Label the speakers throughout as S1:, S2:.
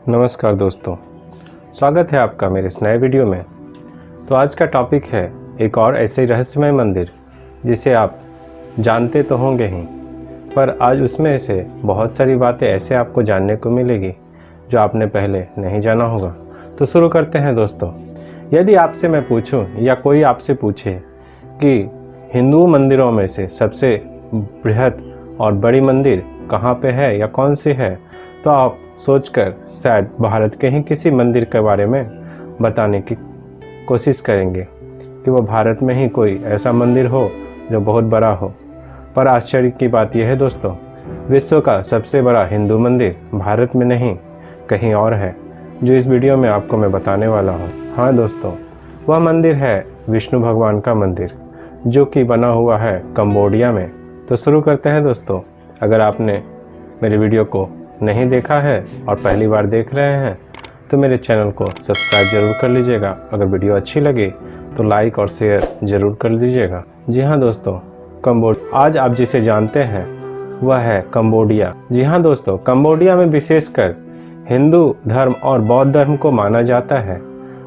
S1: नमस्कार दोस्तों, स्वागत है आपका मेरे इस नए वीडियो में। तो आज का टॉपिक है एक और ऐसे रहस्यमय मंदिर जिसे आप जानते तो होंगे ही, पर आज उसमें से बहुत सारी बातें ऐसे आपको जानने को मिलेगी जो आपने पहले नहीं जाना होगा। तो शुरू करते हैं दोस्तों। यदि आपसे मैं पूछूं या कोई आपसे पूछे कि हिंदू मंदिरों में से सबसे बृहद और बड़ी मंदिर कहाँ पे है या कौन सी है, तो आप सोचकर शायद भारत के ही किसी मंदिर के बारे में बताने की कोशिश करेंगे कि वह भारत में ही कोई ऐसा मंदिर हो जो बहुत बड़ा हो। पर आश्चर्य की बात यह है दोस्तों, विश्व का सबसे बड़ा हिंदू मंदिर भारत में नहीं कहीं और है, जो इस वीडियो में आपको मैं बताने वाला हूँ। हाँ दोस्तों, वह मंदिर है विष्णु भगवान का मंदिर, जो कि बना हुआ है कंबोडिया में। तो शुरू करते हैं दोस्तों। अगर आपने मेरे वीडियो को नहीं देखा है और पहली बार देख रहे हैं तो मेरे चैनल को सब्सक्राइब जरूर कर लीजिएगा। अगर वीडियो अच्छी लगे तो लाइक और शेयर जरूर कर दीजिएगा। जी हाँ दोस्तों, आज आप जिसे जानते हैं वह है कंबोडिया। जी हाँ दोस्तों, कंबोडिया में विशेषकर हिंदू धर्म और बौद्ध धर्म को माना जाता है।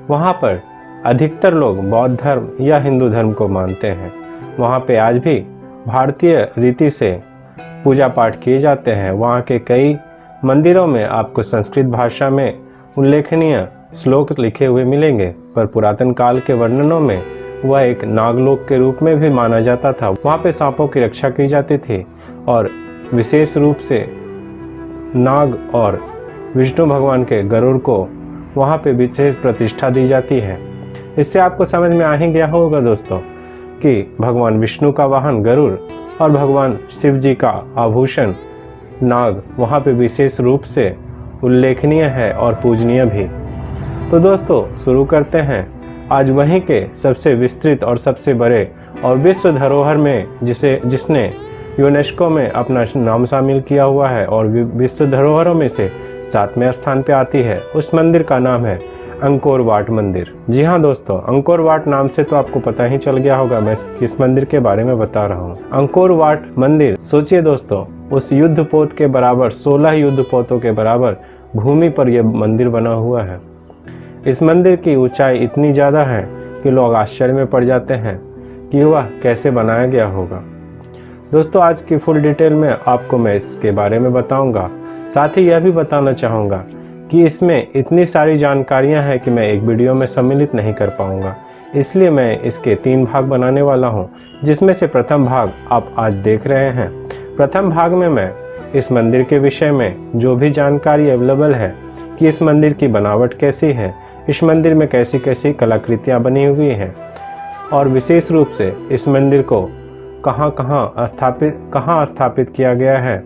S1: वहाँ पर अधिकतर लोग बौद्ध धर्म या हिंदू धर्म को मानते हैं। वहाँ पे आज भी भारतीय रीति से पूजा पाठ किए जाते हैं। वहाँ के कई मंदिरों में आपको संस्कृत भाषा में उल्लेखनीय श्लोक लिखे हुए मिलेंगे, पर पुरातन काल के वर्णनों में वह एक नागलोक के रूप में भी माना जाता था। वहाँ पे सांपों की रक्षा की जाती थी और विशेष रूप से नाग और विष्णु भगवान के गरुड़ को वहाँ पे विशेष प्रतिष्ठा दी जाती है। इससे आपको समझ में आ ही गया होगा दोस्तों कि भगवान विष्णु का वाहन गरुड़ और भगवान शिव जी का आभूषण नाग वहाँ पे विशेष रूप से उल्लेखनीय है और पूजनीय भी। तो दोस्तों शुरू करते हैं आज वहीं के सबसे विस्तृत और सबसे बड़े और विश्व धरोहर में जिसने यूनेस्को में अपना नाम शामिल किया हुआ है और विश्व धरोहरों में से 7वें स्थान पे आती है। उस मंदिर का नाम है अंकोर वाट मंदिर। जी हाँ दोस्तों, अंकोर वाट नाम से तो आपको पता ही चल गया होगा मैं किस मंदिर के बारे में बता रहा हूँ। अंकोर वाट मंदिर, सोचिए दोस्तों, उस युद्ध पोत के बराबर 16 युद्ध पोतों के बराबर भूमि पर यह मंदिर बना हुआ है। इस मंदिर की ऊंचाई इतनी ज़्यादा है कि लोग आश्चर्य में पड़ जाते हैं कि वह कैसे बनाया गया होगा। दोस्तों आज की फुल डिटेल में आपको मैं इसके बारे में बताऊंगा। साथ ही यह भी बताना चाहूँगा कि इसमें इतनी सारी जानकारियां हैं कि मैं एक वीडियो में सम्मिलित नहीं कर पाऊंगा, इसलिए मैं इसके 3 भाग बनाने वाला हूं, जिसमें से प्रथम भाग आप आज देख रहे हैं। प्रथम भाग में मैं इस मंदिर के विषय में जो भी जानकारी अवेलेबल है कि इस मंदिर की बनावट कैसी है, इस मंदिर में कैसी कैसी कलाकृतियाँ बनी हुई हैं और विशेष रूप से इस मंदिर को कहाँ स्थापित किया गया है,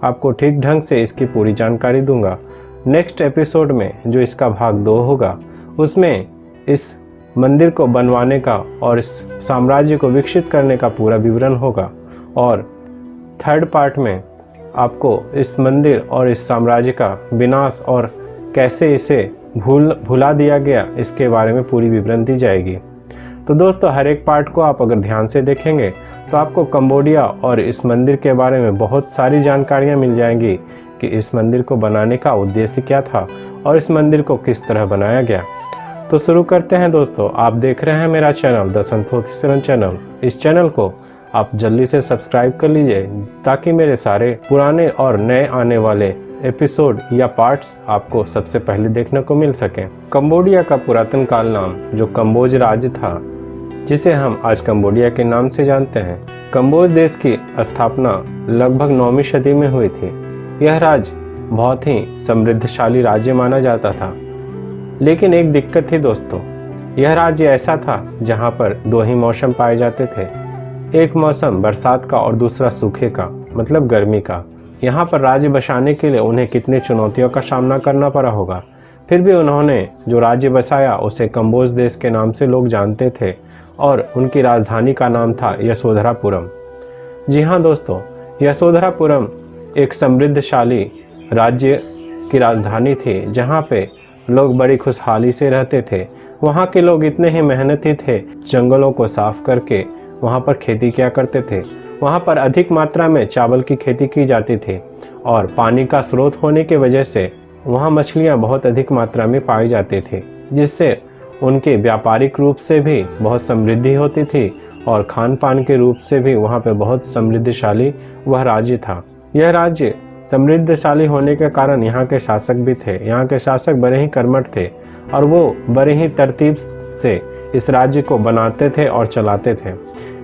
S1: आपको ठीक ढंग से इसकी पूरी जानकारी दूंगा। नेक्स्ट एपिसोड में जो इसका भाग 2 होगा उसमें इस मंदिर को बनवाने का और इस साम्राज्य को विकसित करने का पूरा विवरण होगा और थर्ड पार्ट में आपको इस मंदिर और इस साम्राज्य का विनाश और कैसे इसे भुला दिया गया इसके बारे में पूरी विवरण दी जाएगी। तो दोस्तों हर एक पार्ट को आप अगर ध्यान से देखेंगे तो आपको कंबोडिया और इस मंदिर के बारे में बहुत सारी जानकारियाँ मिल जाएंगी कि इस मंदिर को बनाने का उद्देश्य क्या था और इस मंदिर को किस तरह बनाया गया। तो शुरू करते हैं दोस्तों। आप देख रहे हैं मेरा चैनल द संतोषी शरण चैनल। इस चैनल को आप जल्दी से सब्सक्राइब कर लीजिए ताकि मेरे सारे पुराने और नए आने वाले एपिसोड या पार्ट्स आपको सबसे पहले देखने को मिल सके। कंबोडिया का पुरातन काल नाम जो कंबोज राज्य था, जिसे हम आज कंबोडिया के नाम से जानते हैं। कंबोज देश की स्थापना लगभग 9वीं सदी में हुई थी। यह राज्य बहुत ही समृद्धशाली राज्य माना जाता था, लेकिन एक दिक्कत थी दोस्तों। यह राज्य ऐसा था जहां पर 2 ही मौसम पाए जाते थे, एक मौसम बरसात का और दूसरा सूखे का मतलब गर्मी का। यहाँ पर राज्य बसाने के लिए उन्हें कितनी चुनौतियों का सामना करना पड़ा होगा, फिर भी उन्होंने जो राज्य बसाया उसे कंबोज देश के नाम से लोग जानते थे और उनकी राजधानी का नाम था यशोधरापुरम। जी हाँ दोस्तों, यशोधरापुरम एक समृद्धशाली राज्य की राजधानी थी जहाँ पे लोग बड़ी खुशहाली से रहते थे। वहाँ के लोग इतने ही मेहनती थे, जंगलों को साफ करके वहाँ पर खेती किया करते थे। वहाँ पर अधिक मात्रा में चावल की खेती की जाती थी और पानी का स्रोत होने की वजह से वहाँ मछलियाँ बहुत अधिक मात्रा में पाई जाती थी, जिससे उनके व्यापारिक रूप से भी बहुत समृद्धि होती थी और खान पान के रूप से भी वहाँ पे बहुत समृद्धशाली वह राज्य था। यह राज्य समृद्धशाली होने के कारण यहाँ के शासक भी थे। यहाँ के शासक बड़े ही कर्मठ थे और वो बड़े ही तरतीब से इस राज्य को बनाते थे और चलाते थे।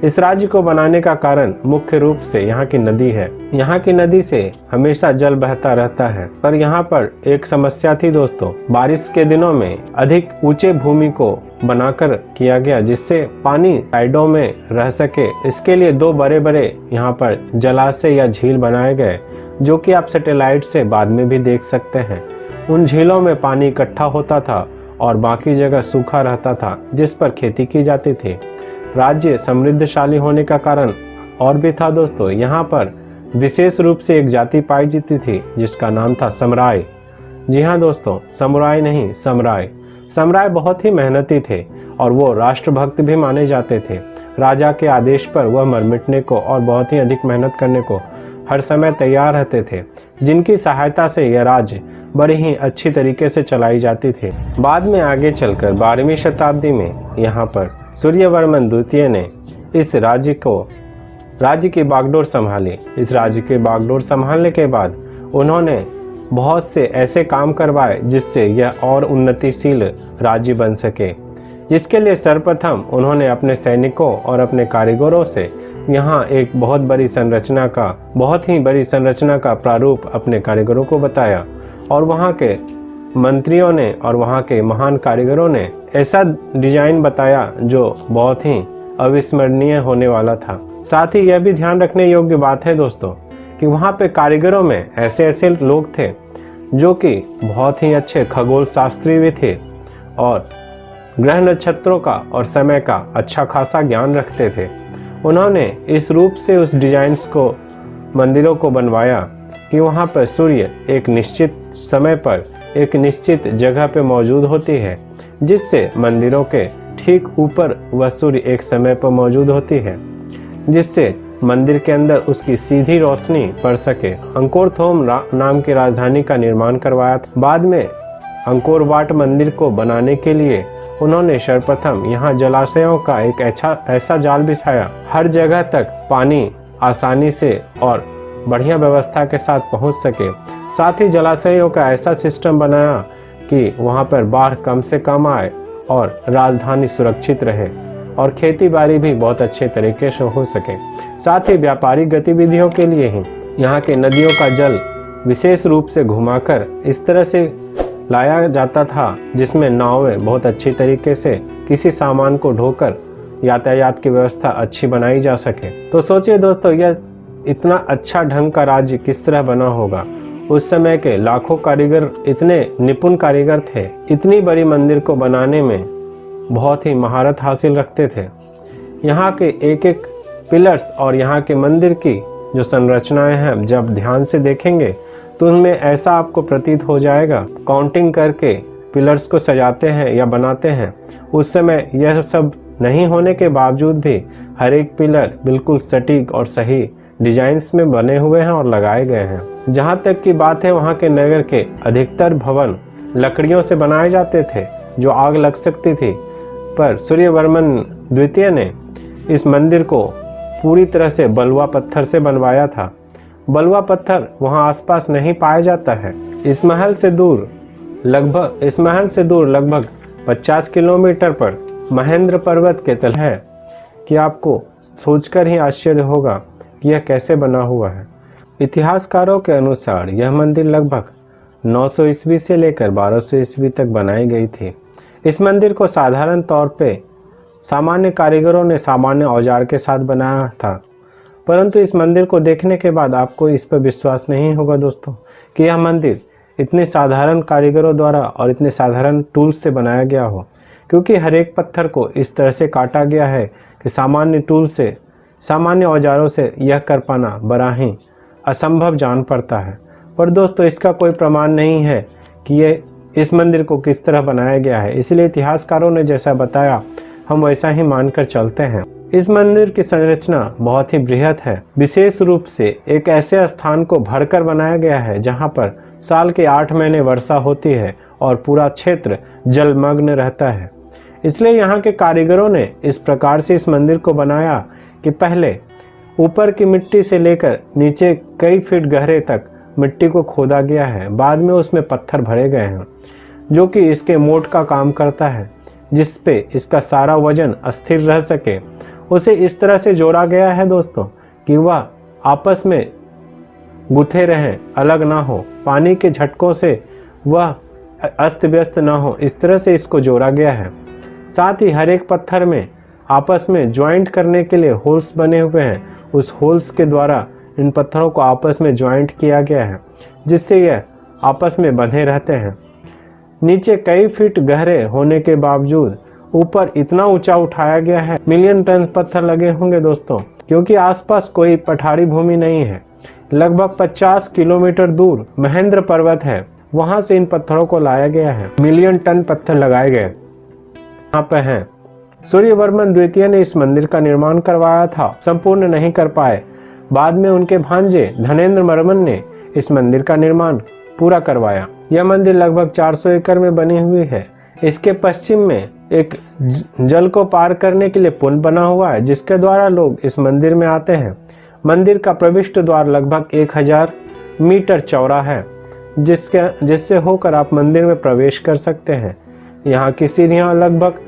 S1: इस राज्य को बनाने का कारण मुख्य रूप से यहाँ की नदी है। यहाँ की नदी से हमेशा जल बहता रहता है, पर यहाँ पर एक समस्या थी दोस्तों। बारिश के दिनों में अधिक ऊंचे भूमि को बनाकर किया गया, जिससे पानी साइडों में रह सके। इसके लिए दो बड़े बड़े यहाँ पर जलाशय या झील बनाए गए, जो कि आप सैटेलाइट से बाद में भी देख सकते हैं। उन झीलों में पानी इकट्ठा होता था और बाकी जगह सूखा रहता था, जिस पर खेती की जाती थी। राज्य समृद्धशाली होने का कारण और भी था दोस्तों। यहाँ पर विशेष रूप से एक जाति पाई जाती थी जिसका नाम था समराय। जी हाँ दोस्तों, समुराय नहीं, समराय। समराय बहुत ही मेहनती थे और वो राष्ट्रभक्त भी माने जाते थे। राजा के आदेश पर वह मर मिटने को और बहुत ही अधिक मेहनत करने को हर समय तैयार रहते थे, जिनकी सहायता से यह राज्य बड़ी ही अच्छी तरीके से चलाई जाती थी। बाद में आगे चलकर 12वीं शताब्दी में यहाँ पर सूर्यवर्मन द्वितीय ने इस राज्य की बागडोर संभाली। इस राज्य की बागडोर संभालने के बाद उन्होंने बहुत से ऐसे काम करवाए जिससे यह और उन्नतिशील राज्य बन सके, जिसके लिए सर्वप्रथम उन्होंने अपने सैनिकों और अपने कारीगरों से यहाँ एक बहुत ही बड़ी संरचना का प्रारूप अपने कारीगरों को बताया और वहाँ के मंत्रियों ने और वहाँ के महान कारीगरों ने ऐसा डिजाइन बताया जो बहुत ही अविस्मरणीय होने वाला था। साथ ही यह भी ध्यान रखने योग्य बात है दोस्तों कि वहाँ पे कारीगरों में ऐसे लोग थे जो कि बहुत ही अच्छे खगोल शास्त्री भी थे और ग्रह नक्षत्रों का और समय का अच्छा खासा ज्ञान रखते थे। उन्होंने इस रूप से उस डिजाइन्स को मंदिरों को बनवाया कि वहाँ पर सूर्य एक निश्चित समय पर एक निश्चित जगह पे मौजूद होती है, जिससे मंदिरों के ठीक ऊपर वह सूर्य एक समय पर मौजूद होती है, जिससे मंदिर के अंदर उसकी सीधी रोशनी पड़ सके। अंकोरथोम नाम की राजधानी का निर्माण करवाया था। बाद में अंकोर वाट मंदिर को बनाने के लिए उन्होंने सर्वप्रथम यहाँ जलाशयों का एक ऐसा जाल बिछाया, हर जगह तक पानी आसानी से और बढ़िया व्यवस्था के साथ पहुँच सके। साथ ही जलाशयों का ऐसा सिस्टम बनाया कि वहाँ पर बाढ़ कम से कम आए और राजधानी सुरक्षित रहे और खेती बाड़ी भी बहुत अच्छे तरीके से हो सके। साथ ही व्यापारिक गतिविधियों के लिए ही यहाँ के नदियों का जल विशेष रूप से घुमाकर इस तरह से लाया जाता था, जिसमें नावें बहुत अच्छी तरीके से किसी सामान को ढोकर यातायात की व्यवस्था अच्छी बनाई जा सके। तो सोचिए दोस्तों, यह इतना अच्छा ढंग का राज्य किस तरह बना होगा। उस समय के लाखों कारीगर इतने निपुण कारीगर थे, इतनी बड़ी मंदिर को बनाने में बहुत ही महारत हासिल रखते थे। यहाँ के एक एक पिलर्स और यहाँ के मंदिर की जो संरचनाएं हैं, जब ध्यान से देखेंगे तो उनमें ऐसा आपको प्रतीत हो जाएगा, काउंटिंग करके पिलर्स को सजाते हैं या बनाते हैं। उस समय यह सब नहीं होने के बावजूद भी हर एक पिलर बिल्कुल सटीक और सही डिजाइन्स में बने हुए हैं और लगाए गए हैं। जहाँ तक की बात है, वहाँ के नगर के अधिकतर भवन लकड़ियों से बनाए जाते थे जो आग लग सकती थी, पर सूर्यवर्मन द्वितीय ने इस मंदिर को पूरी तरह से बलुआ पत्थर से बनवाया था। बलुआ पत्थर वहाँ आसपास नहीं पाया जाता है। इस महल से दूर लगभग 50 किलोमीटर पर महेंद्र पर्वत के तल है कि आपको सोचकर ही आश्चर्य होगा कि यह कैसे बना हुआ है। इतिहासकारों के अनुसार यह मंदिर लगभग 900 ईस्वी से लेकर 1200 ईस्वी तक बनाई गई थी। इस मंदिर को साधारण तौर पे सामान्य कारीगरों ने सामान्य औजार के साथ बनाया था, परंतु इस मंदिर को देखने के बाद आपको इस पर विश्वास नहीं होगा दोस्तों कि यह मंदिर इतने साधारण कारीगरों द्वारा और इतने साधारण टूल्स से बनाया गया हो, क्योंकि हर एक पत्थर को इस तरह से काटा गया है कि सामान्य औजारों से यह कर पाना बड़ा ही असंभव जान पड़ता है। पर दोस्तों, इसका कोई प्रमाण नहीं है कि ये इस मंदिर को किस तरह बनाया गया है, इसलिए इतिहासकारों ने जैसा बताया हम वैसा ही मानकर चलते हैं। इस मंदिर की संरचना बहुत ही बृहत है। विशेष रूप से एक ऐसे स्थान को भरकर बनाया गया है जहां पर साल के 8 महीने वर्षा होती है और पूरा क्षेत्र जलमग्न रहता है। इसलिए यहाँ के कारीगरों ने इस प्रकार से इस मंदिर को बनाया कि पहले ऊपर की मिट्टी से लेकर नीचे कई फीट गहरे तक मिट्टी को खोदा गया है। बाद में उसमें पत्थर भरे गए हैं जो कि इसके मोट का काम करता है, जिस पे इसका सारा वजन स्थिर रह सके। उसे इस तरह से जोड़ा गया है दोस्तों कि वह आपस में गुथे रहें, अलग ना हो, पानी के झटकों से वह अस्त व्यस्त ना हो। इस तरह से इसको जोड़ा गया है। साथ ही हर एक पत्थर में आपस में ज्वाइंट करने के लिए होल्स बने हुए हैं। उस होल्स के द्वारा इन पत्थरों को आपस में ज्वाइंट किया गया है, जिससे यह आपस में बंधे रहते हैं। नीचे कई फीट गहरे होने के बावजूद ऊपर इतना ऊंचा उठाया गया है। मिलियन टन पत्थर लगे होंगे दोस्तों, क्योंकि आसपास कोई पठारी भूमि नहीं है। लगभग 50 किलोमीटर दूर महेंद्र पर्वत है, वहां से इन पत्थरों को लाया गया है। मिलियन टन पत्थर लगाए गए यहाँ पे हैं। सूर्यवर्मन द्वितीय ने इस मंदिर का निर्माण करवाया था, संपूर्ण नहीं कर पाए। बाद में उनके भांजे धनेंद्र वर्मन ने इस मंदिर का निर्माण पूरा करवाया। यह मंदिर लगभग 400 एकड़ में बनी हुई है। इसके पश्चिम में एक जल को पार करने के लिए पुल बना हुआ है, जिसके द्वारा लोग इस मंदिर में आते हैं। मंदिर का प्रविष्ट द्वार लगभग 1000 मीटर चौड़ा है, जिससे होकर आप मंदिर में प्रवेश कर सकते हैं। यहाँ की सीढ़ियाँ लगभग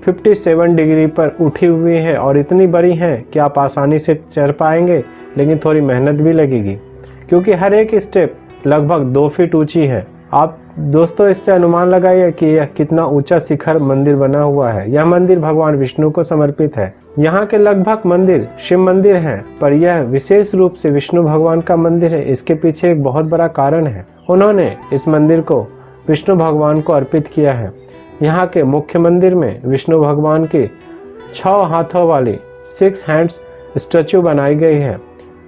S1: 57 डिग्री पर उठी हुई है और इतनी बड़ी हैं कि आप आसानी से चढ़ पाएंगे, लेकिन थोड़ी मेहनत भी लगेगी, क्योंकि हर एक स्टेप लगभग 2 फीट ऊंची है। आप दोस्तों इससे अनुमान लगाइए कि यह कितना ऊंचा शिखर मंदिर बना हुआ है। यह मंदिर भगवान विष्णु को समर्पित है। यहाँ के लगभग मंदिर शिव मंदिर हैं, पर यह विशेष रूप से विष्णु भगवान का मंदिर है। इसके पीछे एक बहुत बड़ा कारण है। उन्होंने इस मंदिर को विष्णु भगवान को अर्पित किया है। यहाँ के मुख्य मंदिर में विष्णु भगवान की 6 हाथों वाली 6 हैंड्स स्टैचू बनाई गई है,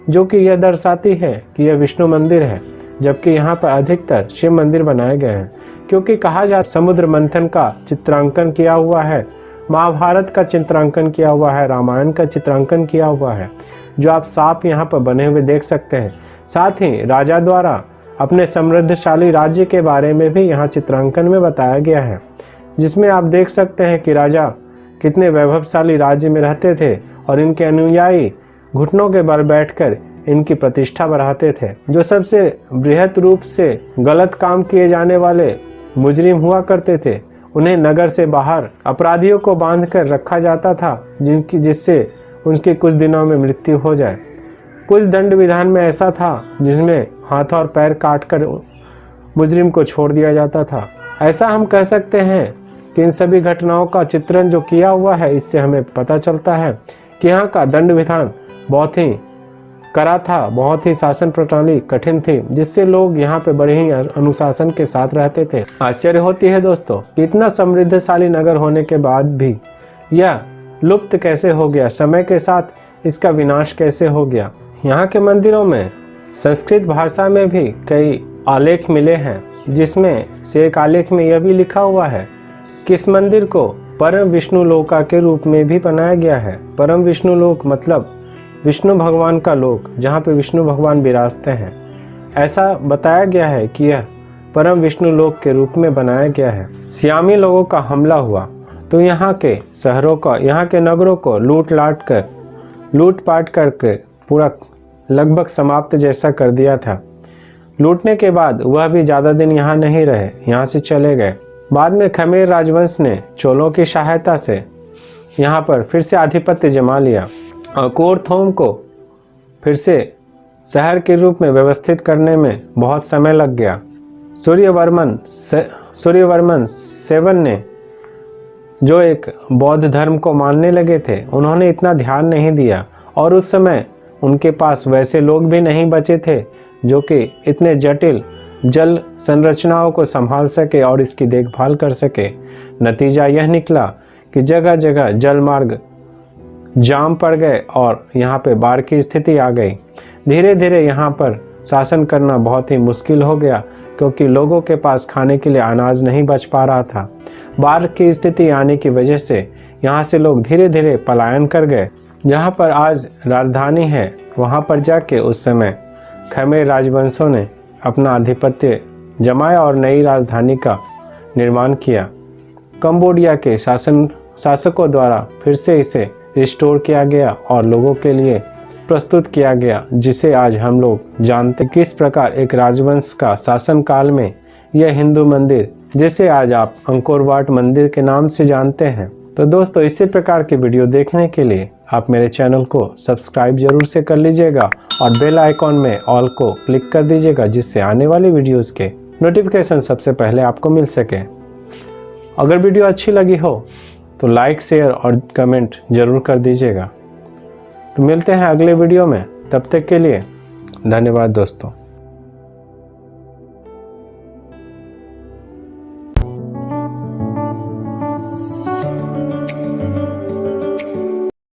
S1: जो कि यह दर्शाती है कि यह विष्णु मंदिर है, जबकि यहाँ पर अधिकतर शिव मंदिर बनाए गए हैं। क्योंकि कहा जाता समुद्र मंथन का चित्रांकन किया हुआ है, महाभारत का चित्रांकन किया हुआ है, रामायण का चित्रांकन किया हुआ है, जो आप साफ यहाँ पर बने हुए देख सकते हैं। साथ ही राजा द्वारा अपने समृद्धशाली राज्य के बारे में भी यहाँ चित्रांकन में बताया गया है, जिसमें आप देख सकते हैं कि राजा कितने वैभवशाली राज्य में रहते थे और इनके अनुयायी घुटनों के बल बैठकर इनकी प्रतिष्ठा बढ़ाते थे। जो सबसे बृहत रूप से गलत काम किए जाने वाले मुजरिम हुआ करते थे, उन्हें नगर से बाहर अपराधियों को बांधकर रखा जाता था, जिससे उनकी कुछ दिनों में मृत्यु हो जाए। कुछ दंड विधान में ऐसा था जिसमें हाथ और पैर काटकर मुजरिम को छोड़ दिया जाता था। ऐसा हम कह सकते हैं कि इन सभी घटनाओं का चित्रण जो किया हुआ है, इससे हमें पता चलता है कि यहाँ का दंड विधान बहुत ही कड़ा था, बहुत ही शासन प्रणाली कठिन थी, जिससे लोग यहाँ पे बड़े ही अनुशासन के साथ रहते थे। आश्चर्य होती है दोस्तों कि इतना समृद्धशाली नगर होने के बाद भी यह लुप्त कैसे हो गया, समय के साथ इसका विनाश कैसे हो गया। यहाँ के मंदिरों में संस्कृत भाषा में भी कई आलेख मिले हैं, जिसमें से एक आलेख में यह भी लिखा हुआ है कि इस मंदिर को परम विष्णु लोका के रूप में भी बनाया गया है। परम विष्णु लोक मतलब विष्णु भगवान का लोक, जहाँ पे विष्णु भगवान विराजते हैं। ऐसा बताया गया है कि यह परम विष्णु लोक के रूप में बनाया गया है। सियामी लोगों का हमला हुआ तो यहाँ के शहरों का, यहाँ के नगरों को लूटपाट करके पूरा लगभग समाप्त जैसा कर दिया था। लूटने के बाद वह भी ज़्यादा दिन यहाँ नहीं रहे, यहाँ से चले गए। बाद में खमेर राजवंश ने चोलों की सहायता से यहाँ पर फिर से आधिपत्य जमा लिया और कोरथोम को फिर से शहर के रूप में व्यवस्थित करने में बहुत समय लग गया। सूर्यवर्मन 7 ने जो एक बौद्ध धर्म को मानने लगे थे, उन्होंने इतना ध्यान नहीं दिया और उस समय उनके पास वैसे लोग भी नहीं बचे थे जो कि इतने जटिल जल संरचनाओं को संभाल सके और इसकी देखभाल कर सके। नतीजा यह निकला कि जगह जगह जल मार्ग जाम पड़ गए और यहाँ पे बाढ़ की स्थिति आ गई। धीरे धीरे यहाँ पर शासन करना बहुत ही मुश्किल हो गया, क्योंकि लोगों के पास खाने के लिए अनाज नहीं बच पा रहा था। बाढ़ की स्थिति आने की वजह से यहाँ से लोग धीरे धीरे पलायन कर गए। जहाँ पर आज राजधानी है वहाँ पर जाके उस समय खमेर राजवंशों ने अपना आधिपत्य जमाया और नई राजधानी का निर्माण किया। कंबोडिया के शासकों द्वारा फिर से इसे रिस्टोर किया गया और लोगों के लिए प्रस्तुत किया गया, जिसे आज हम लोग जानते किस प्रकार एक राजवंश का शासन काल में यह हिंदू मंदिर, जिसे आज आप अंकोर वाट मंदिर के नाम से जानते हैं। तो दोस्तों, इसी प्रकार के वीडियो देखने के लिए आप मेरे चैनल को सब्सक्राइब जरूर से कर लीजिएगा और बेल आइकॉन में ऑल को क्लिक कर दीजिएगा, जिससे आने वाली वीडियोस के नोटिफिकेशन सबसे पहले आपको मिल सके। अगर वीडियो अच्छी लगी हो तो लाइक, शेयर और कमेंट जरूर कर दीजिएगा। तो मिलते हैं अगले वीडियो में, तब तक के लिए धन्यवाद दोस्तों।